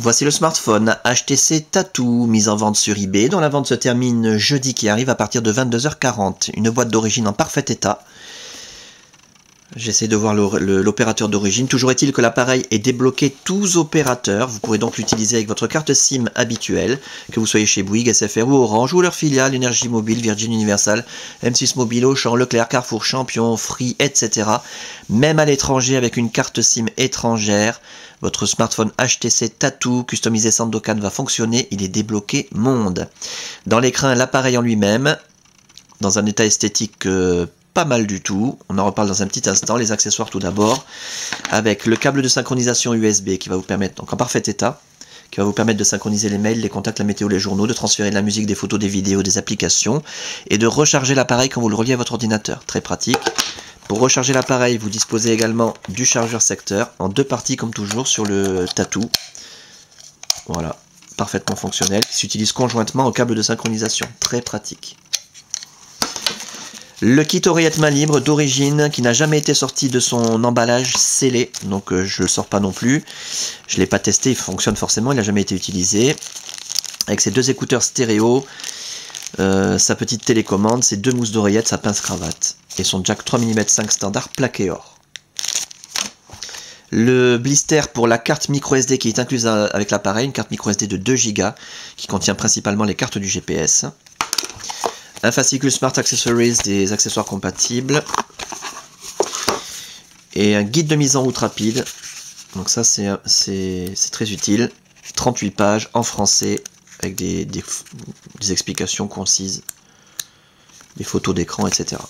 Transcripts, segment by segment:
Voici le smartphone HTC Tattoo, mis en vente sur eBay, dont la vente se termine jeudi qui arrive à partir de 22h40. Une boîte d'origine en parfait état. J'essaie de voir l'opérateur d'origine. Toujours est-il que l'appareil est débloqué tous opérateurs. Vous pourrez donc l'utiliser avec votre carte SIM habituelle, que vous soyez chez Bouygues, SFR ou Orange, ou leur filiale, Énergie Mobile, Virgin Universal, M6 Mobile, Auchan, Leclerc, Carrefour, Champion, Free, etc. Même à l'étranger avec une carte SIM étrangère, votre smartphone HTC Tattoo, customisé Sandokan, va fonctionner. Il est débloqué monde. Dans l'écran, l'appareil en lui-même, dans un état esthétique pas mal du tout, on en reparle dans un petit instant. Les accessoires tout d'abord, avec le câble de synchronisation USB qui va vous permettre, donc en parfait état, qui va vous permettre de synchroniser les mails, les contacts, la météo, les journaux, de transférer de la musique, des photos, des vidéos, des applications, et de recharger l'appareil quand vous le reliez à votre ordinateur. Très pratique. Pour recharger l'appareil, vous disposez également du chargeur secteur, en deux parties comme toujours sur le Tattoo. Voilà, parfaitement fonctionnel, qui s'utilise conjointement au câble de synchronisation. Très pratique. Le kit oreillette main libre d'origine qui n'a jamais été sorti de son emballage scellé, donc je le sors pas non plus. Je l'ai pas testé, il fonctionne forcément, il n'a jamais été utilisé. Avec ses deux écouteurs stéréo, sa petite télécommande, ses deux mousses d'oreillette, sa pince cravate et son jack 3 mm 5 standard plaqué or. Le blister pour la carte micro SD qui est incluse avec l'appareil, une carte micro SD de 2 Go qui contient principalement les cartes du GPS. Un fascicule Smart Accessories, des accessoires compatibles. Et un guide de mise en route rapide. Donc ça c'est très utile. 38 pages en français avec des explications concises. Des photos d'écran, etc.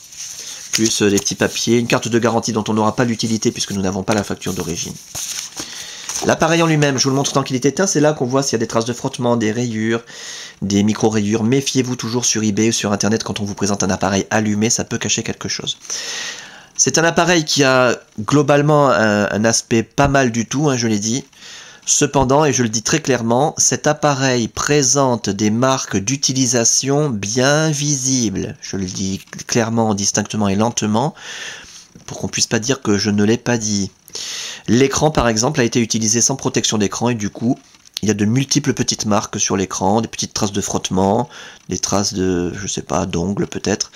Plus des petits papiers, une carte de garantie dont on n'aura pas l'utilité puisque nous n'avons pas la facture d'origine. L'appareil en lui-même, je vous le montre tant qu'il est éteint, c'est là qu'on voit s'il y a des traces de frottement, des rayures, des micro-rayures. Méfiez-vous toujours sur eBay ou sur Internet quand on vous présente un appareil allumé, ça peut cacher quelque chose. C'est un appareil qui a globalement un aspect pas mal du tout, hein, je l'ai dit. Cependant, et je le dis très clairement, cet appareil présente des marques d'utilisation bien visibles. Je le dis clairement, distinctement et lentement, pour qu'on puisse pas dire que je ne l'ai pas dit. L'écran par exemple a été utilisé sans protection d'écran et du coup il y a de multiples petites marques sur l'écran, des petites traces de frottement, des traces de, je sais pas, d'ongles peut-être.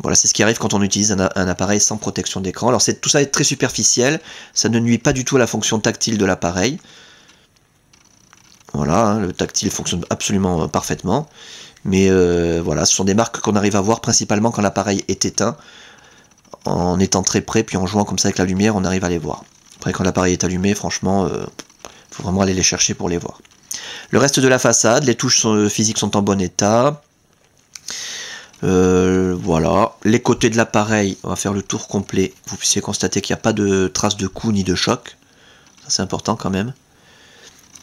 Voilà, c'est ce qui arrive quand on utilise un appareil sans protection d'écran. Alors tout ça est très superficiel, ça ne nuit pas du tout à la fonction tactile de l'appareil. Voilà, hein, le tactile fonctionne absolument parfaitement. Mais voilà, ce sont des marques qu'on arrive à voir principalement quand l'appareil est éteint. En étant très près, puis en jouant comme ça avec la lumière, on arrive à les voir. Après, quand l'appareil est allumé, franchement, faut vraiment aller les chercher pour les voir. Le reste de la façade, les touches physiques sont en bon état. Voilà. Les côtés de l'appareil, on va faire le tour complet. Vous puissiez constater qu'il n'y a pas de traces de coups ni de choc. Ça, c'est important quand même.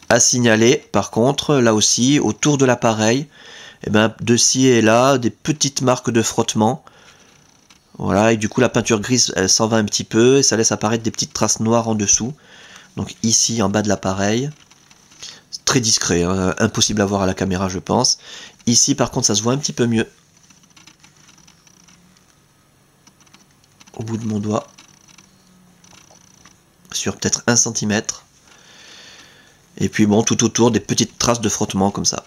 À signaler, par contre, là aussi, autour de l'appareil, eh ben, de ci et là, des petites marques de frottement. Voilà, et du coup la peinture grise elle s'en va un petit peu et ça laisse apparaître des petites traces noires en dessous. Donc ici en bas de l'appareil, c'est très discret, hein, impossible à voir à la caméra je pense. Ici par contre ça se voit un petit peu mieux. Au bout de mon doigt. Sur peut-être 1 cm. Et puis bon, tout autour des petites traces de frottement comme ça.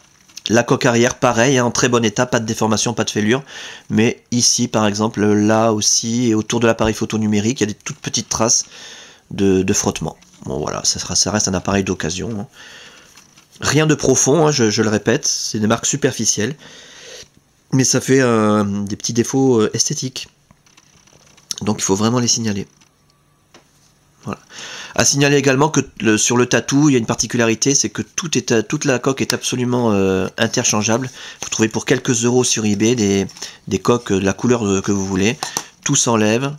La coque arrière, pareil, hein, en très bon état, pas de déformation, pas de fêlure. Mais ici, par exemple, là aussi, et autour de l'appareil photo numérique, il y a des toutes petites traces de frottement. Bon, voilà, ça reste un appareil d'occasion. Hein. Rien de profond, hein, je le répète, c'est des marques superficielles. Mais ça fait des petits défauts esthétiques. Donc il faut vraiment les signaler. Voilà. À signaler également que sur le Tattoo, il y a une particularité, c'est que toute la coque est absolument interchangeable. Vous trouvez pour quelques euros sur eBay des coques de la couleur que vous voulez. Tout s'enlève.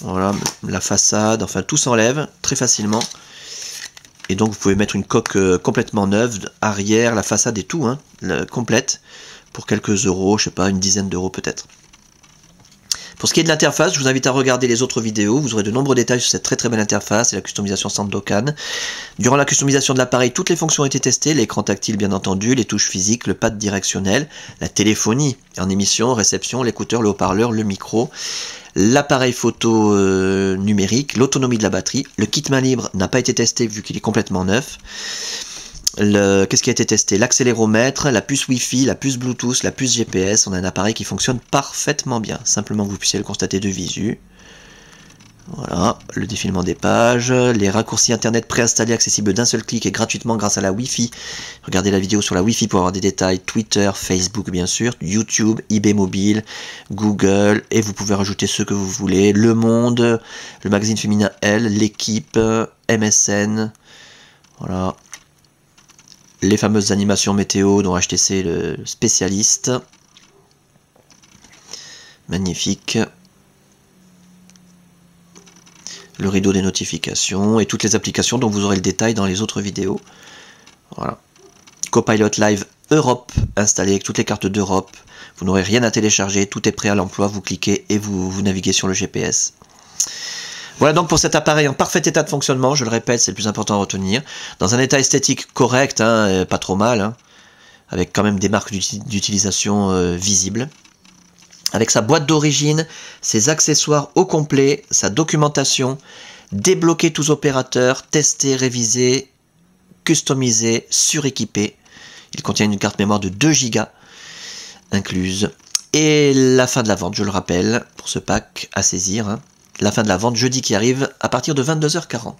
Voilà, la façade, enfin tout s'enlève très facilement. Et donc vous pouvez mettre une coque complètement neuve, arrière, la façade et tout, hein, complète, pour quelques euros, je sais pas, une dizaine d'euros peut-être. Pour ce qui est de l'interface, je vous invite à regarder les autres vidéos, vous aurez de nombreux détails sur cette très belle interface et la customisation Sandokan. Durant la customisation de l'appareil, toutes les fonctions ont été testées, l'écran tactile bien entendu, les touches physiques, le pad directionnel, la téléphonie en émission, réception, l'écouteur, le haut-parleur, le micro, l'appareil photo numérique, l'autonomie de la batterie. Le kit main libre n'a pas été testé vu qu'il est complètement neuf. Qu'est-ce qui a été testé? L'accéléromètre, la puce Wi-Fi, la puce Bluetooth, la puce GPS. On a un appareil qui fonctionne parfaitement bien. Simplement que vous puissiez le constater de visu. Voilà, le défilement des pages, les raccourcis internet préinstallés accessibles d'un seul clic et gratuitement grâce à la Wi-Fi. Regardez la vidéo sur la Wi-Fi pour avoir des détails. Twitter, Facebook bien sûr, YouTube, eBay Mobile, Google, et vous pouvez rajouter ceux que vous voulez. Le Monde, le magazine féminin Elle, l'équipe, MSN, voilà. Les fameuses animations météo dont HTC est le spécialiste. Magnifique. Le rideau des notifications et toutes les applications dont vous aurez le détail dans les autres vidéos. Voilà. Copilot Live Europe installé avec toutes les cartes d'Europe. Vous n'aurez rien à télécharger, tout est prêt à l'emploi. Vous cliquez et vous naviguez sur le GPS. Voilà donc pour cet appareil en parfait état de fonctionnement, je le répète, c'est le plus important à retenir. Dans un état esthétique correct, hein, pas trop mal, hein, avec quand même des marques d'utilisation visibles. Avec sa boîte d'origine, ses accessoires au complet, sa documentation, débloquer tous opérateurs, tester, réviser, customiser, suréquiper. Il contient une carte mémoire de 2 Go incluse. Et la fin de la vente, je le rappelle, pour ce pack à saisir, hein. La fin de la vente jeudi qui arrive à partir de 22h40.